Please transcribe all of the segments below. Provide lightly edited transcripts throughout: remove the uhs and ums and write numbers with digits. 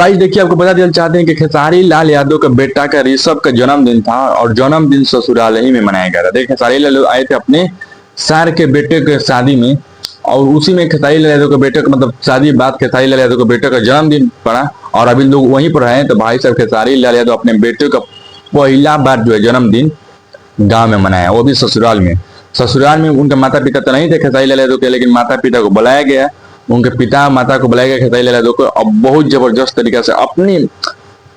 भाई देखिए, आपको बता देना चाहते हैं कि खेसारी लाल यादव का बेटा का ऋषभ का जन्मदिन था और जन्मदिन ससुराल ही में मनाया गया था। देखिए, खेसारी लाल यादव आए थे अपने सर के बेटे के शादी में और उसी में खेसारी लाल यादव के बेटे का मतलब शादी बाद खेसारी लाल यादव के बेटे का जन्मदिन पड़ा और अभी लोग वहीं पर हैं। तो भाई साहब खेसारी लाल यादव अपने बेटे का पहला बार जो है जन्मदिन गांव में मनाया, वो भी ससुराल में। ससुराल में उनके माता पिता तो नहीं थे खेसारी लाल यादव के, लेकिन माता पिता को बुलाया गया, उनके पिता माता को बुलाया गया खेसारी लाल यादव को। अब बहुत जबरदस्त तरीके से अपनी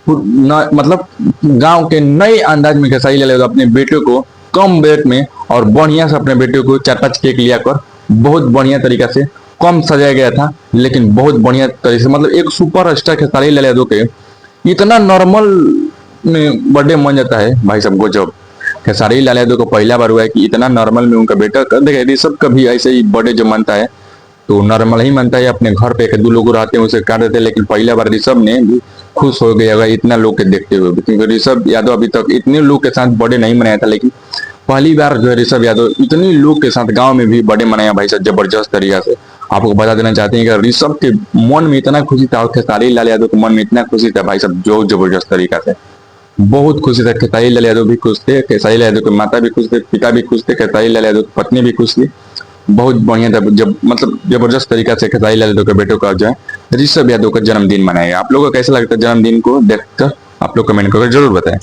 मतलब गांव के नए अंदाज में खेसारी लाल यादव अपने बेटे को कम बजट में और बढ़िया से अपने बेटे को 4-5 केक लिया कर बहुत बढ़िया तरीका से कम सजाया गया था, लेकिन बहुत बढ़िया तरीके से मतलब एक सुपर स्टार खेसारी लाल यादव के इतना नॉर्मल में बर्थडे मन जाता है भाई साहब गजब। खेसारी लाल यादव को पहला बार हुआ है कि इतना नॉर्मल में उनका बेटा कर देखिए ऋषभ का भी ऐसे ही बर्थडे जो मनता है तो नॉर्मल ही मनता है, अपने घर पे एक दो लोग रहते हैं उसे काट देते हैं, लेकिन पहला बार ऋषभ ने भी खुश हो गया होगा इतना लोग के देखते हुए, क्योंकि ऋषभ यादव अभी तक इतने लोग के साथ बर्थडे नहीं मनाया था, लेकिन पहली बार जो है ऋषभ यादव इतने लोग के साथ गांव में भी बर्थडे मनाया भाई साहब जबरदस्त तरीका से। आपको बता देना चाहते हैं कि ऋषभ के मन में इतना खुशी था और खेसारी लाल यादव के मन में इतना खुशी था भाई साहब जो जबरदस्त तरीका से बहुत खुशी था। खेसारी लाल यादव भी खुश थे, खेसारी लाल यादव के माता भी खुश थे, पिता भी खुश थे, खेसारी लाल यादव की पत्नी भी खुश थी। बहुत बढ़िया था, जब मतलब जबरदस्त तरीका से खेसारी लाल यादव के बेटों का जो है ऋषभ यादव का जन्मदिन मनाएगा। आप लोगों को कैसा लगता है जन्मदिन को देखकर आप लोग कमेंट करके जरूर बताएं।